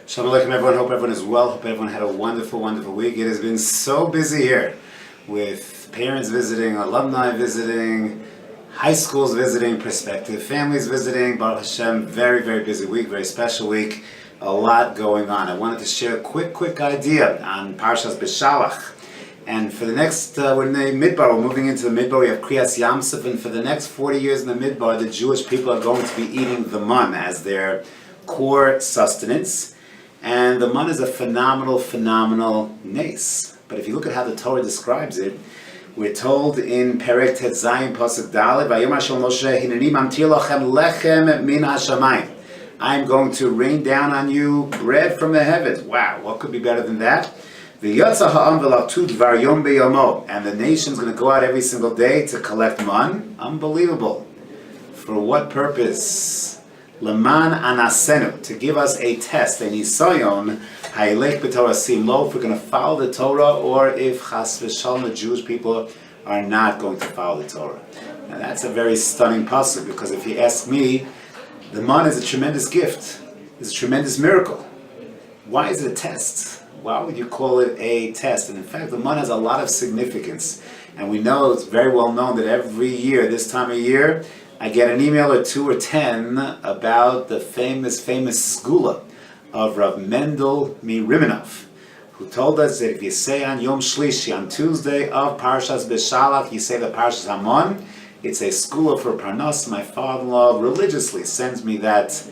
Shalom Aleichem everyone, hope everyone is well, hope everyone had a wonderful, wonderful week. It has been so busy here with parents visiting, alumni visiting, high schools visiting, prospective families visiting. Baruch Hashem, very, very busy week, very special week, a lot going on. I wanted to share a quick idea on Parshas Beshalach. And for the next, we're in the Midbar, we're moving into the Midbar, we have Kriyas Yamsuf, and for the next 40 years in the Midbar, the Jewish people are going to be eating the man as their core sustenance. And the man is a phenomenal nace. But if you look at how the Torah describes it, we're told in Perek Tet Zayin Pasuk Daled, Vayomar Shel Moshe, Hineni mamtir lachem lechem min hashamayim. I'm going to rain down on you bread from the heavens. Wow, what could be better than that? V'yatza ha'am v'latu dvar yom beyomo. And the nation's going to go out every single day to collect man. Unbelievable. For what purpose? Leman anasenu, to give us a test, a nisayon, ha'ilech b'torah simlo, if we're going to follow the Torah, or if chas v'shalom, the Jewish people are not going to follow the Torah. Now that's a very stunning pasuk, because if you ask me, the man is a tremendous gift. It's a tremendous miracle. Why is it a test? Why would you call it a test? And in fact, the man has a lot of significance. And we know, it's very well known that every year, this time of year, I get an email or 2 or 10 about the famous skula of Rav Mendel Miriminov, who told us that if you say on Yom Shlishi, on Tuesday of Parshas Beshalach, you say the Parshas Hamon, it's a skula for Parnas. My father-in-law religiously sends me that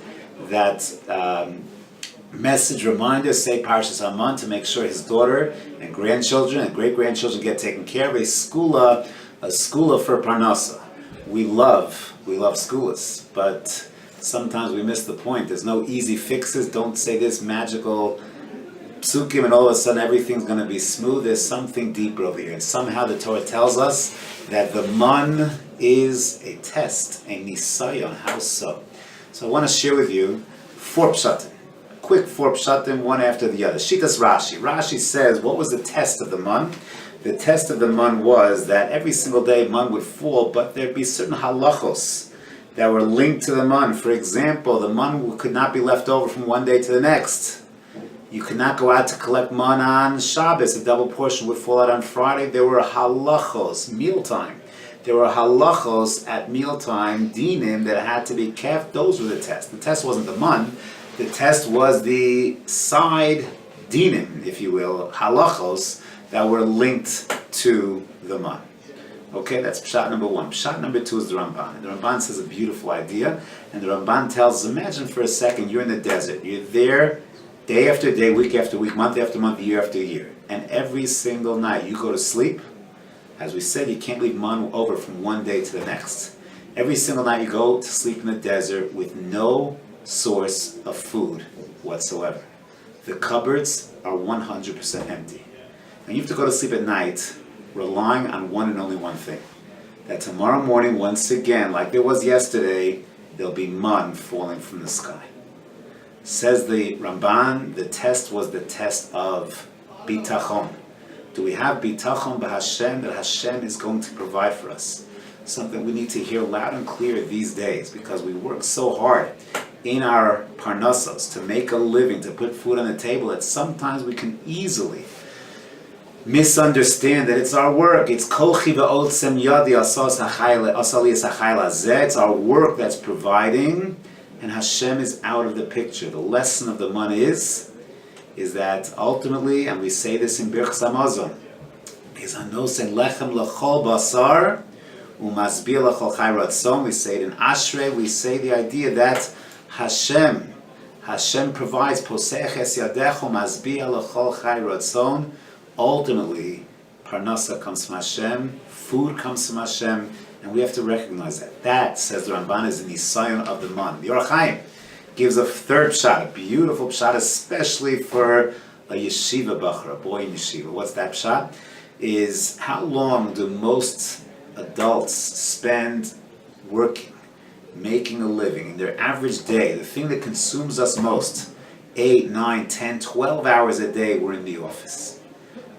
message reminder, say Parshas Hamon, to make sure his daughter and grandchildren and great-grandchildren get taken care of. A skula for Parnasa. We love skulas, but sometimes we miss the point. There's no easy fixes. Don't say this magical psukim and all of a sudden everything's going to be smooth. There's something deeper over here. And somehow the Torah tells us that the man is a test, a nisayon. How so? So I want to share with you 4 pshatim. Quick 4 pshatim, one after the other. Shitas Rashi. Rashi says, what was the test of the man? The test of the man was that every single day man would fall, but there'd be certain halachos that were linked to the man. For example, the man could not be left over from one day to the next. You could not go out to collect man on Shabbos. A double portion would fall out on Friday. There were halachos, mealtime. There were halachos at mealtime, dinim, that had to be kept. Those were the tests. The test wasn't the man. The test was the side dinim, if you will, halachos, that were linked to the man. Okay, that's pshat number 1. Pshat number 2 is the Ramban. And the Ramban says a beautiful idea. And the Ramban tells us, imagine for a second you're in the desert. You're there day after day, week after week, month after month, year after year. And every single night you go to sleep. As we said, you can't leave man over from one day to the next. Every single night you go to sleep in the desert with no source of food whatsoever. The cupboards are 100% empty. And you have to go to sleep at night relying on one and only one thing. That tomorrow morning, once again, like there was yesterday, there'll be man falling from the sky. Says the Ramban, the test was the test of bitachon. Do we have bitachon b'Hashem, that Hashem is going to provide for us? Something we need to hear loud and clear these days, because we work so hard in our parnasos to make a living, to put food on the table, that sometimes we can easily misunderstand that it's our work. It's kolchi v'odsem yadi asali esachayla zeh. It's our work that's providing, and Hashem is out of the picture. The lesson of the man is that ultimately, and we say this in Birchas Hamazon, is anosen lechem lechol basar umasbir lechol chai ratzon. We say it in Ashrei. We say the idea that Hashem provides poseches yadecho masbir lechol chai ratzon. Ultimately, Parnasa comes from Hashem, food comes from Hashem, and we have to recognize that. That, says the Ramban, is the nisayon of the man. The Orach Chaim gives a 3rd pshat, a beautiful pshat, especially for a yeshiva bachar, a boy in yeshiva. What's that pshat? Is how long do most adults spend working, making a living, in their average day, the thing that consumes us most, 8, 9, 10, 12 hours a day, we're in the office.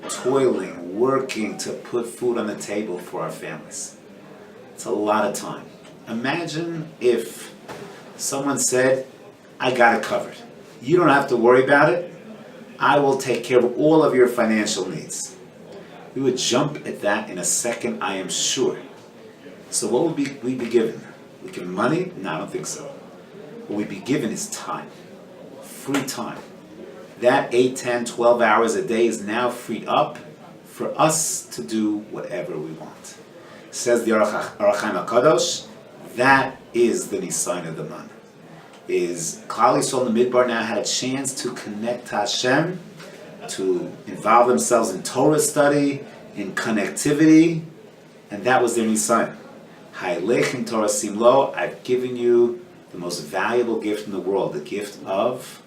Toiling, working to put food on the table for our families. It's a lot of time. Imagine if someone said, I got it covered. You don't have to worry about it. I will take care of all of your financial needs. We would jump at that in a second, I am sure. So what would we be given? We given money? No, I don't think so. What we'd be given is time. Free time. That 8, 10, 12 hours a day is now freed up for us to do whatever we want. Says the Orach Chaim HaKadosh, that is the Nisayon of the month. Is Klal Yisrael in the Midbar now had a chance to connect to Hashem, to involve themselves in Torah study, in connectivity, and that was their Nisayon. Ha'elechim Torah Simlo, I've given you the most valuable gift in the world, the gift of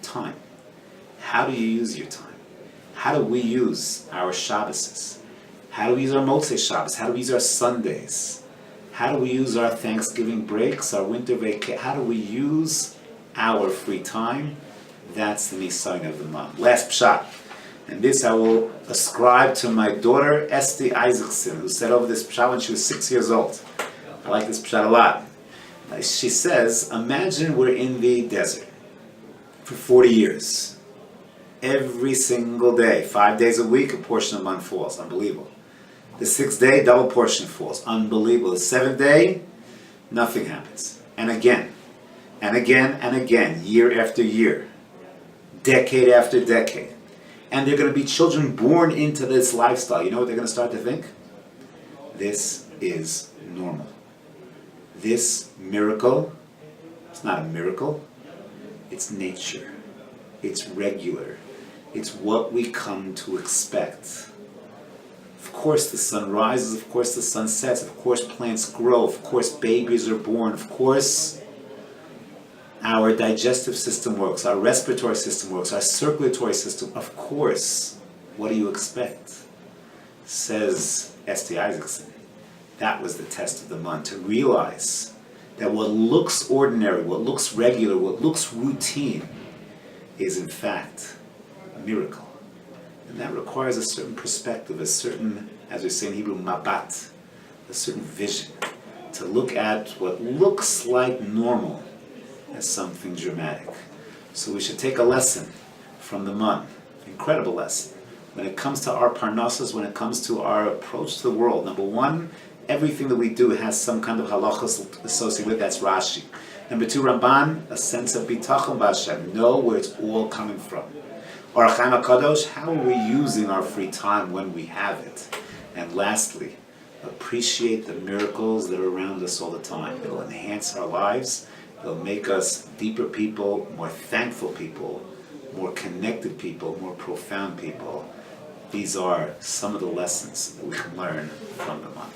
time. How do you use your time? How do we use our Shabbases? How do we use our Motzei Shabbos? How do we use our Sundays? How do we use our Thanksgiving breaks, our winter vacation? How do we use our free time? That's the Nisayon of the month. Last pshat. And this I will ascribe to my daughter, Esti Isaacson, who said over this pshat when she was 6 years old. I like this pshat a lot. She says, imagine we're in the desert for 40 years. Every single day, 5 days a week, a portion of the month falls. Unbelievable. The 6th day, double portion falls. Unbelievable. The 7th day, nothing happens. And again, and again, and again, year after year, decade after decade. And there are going to be children born into this lifestyle. You know what they're going to start to think? This is normal. This miracle, it's not a miracle, it's nature. It's regular. It's what we come to expect. Of course the sun rises, of course the sun sets, of course plants grow, of course babies are born, of course our digestive system works, our respiratory system works, our circulatory system, of course. What do you expect? Says Esti Isaacson. That was the test of the month, to realize that what looks ordinary, what looks regular, what looks routine is in fact a miracle. And that requires a certain perspective, a certain, as we say in Hebrew, mabat, a certain vision, to look at what looks like normal as something dramatic. So we should take a lesson from the month, incredible lesson, when it comes to our parnassas, when it comes to our approach to the world. Number one, everything that we do has some kind of halachas associated with it. That's Rashi. Number two, Ramban, a sense of bitachon b'Hashem, know where it's all coming from. Orach Chaim HaKadosh, how are we using our free time when we have it? And lastly, appreciate the miracles that are around us all the time. It'll enhance our lives. It'll make us deeper people, more thankful people, more connected people, more profound people. These are some of the lessons that we can learn from the month.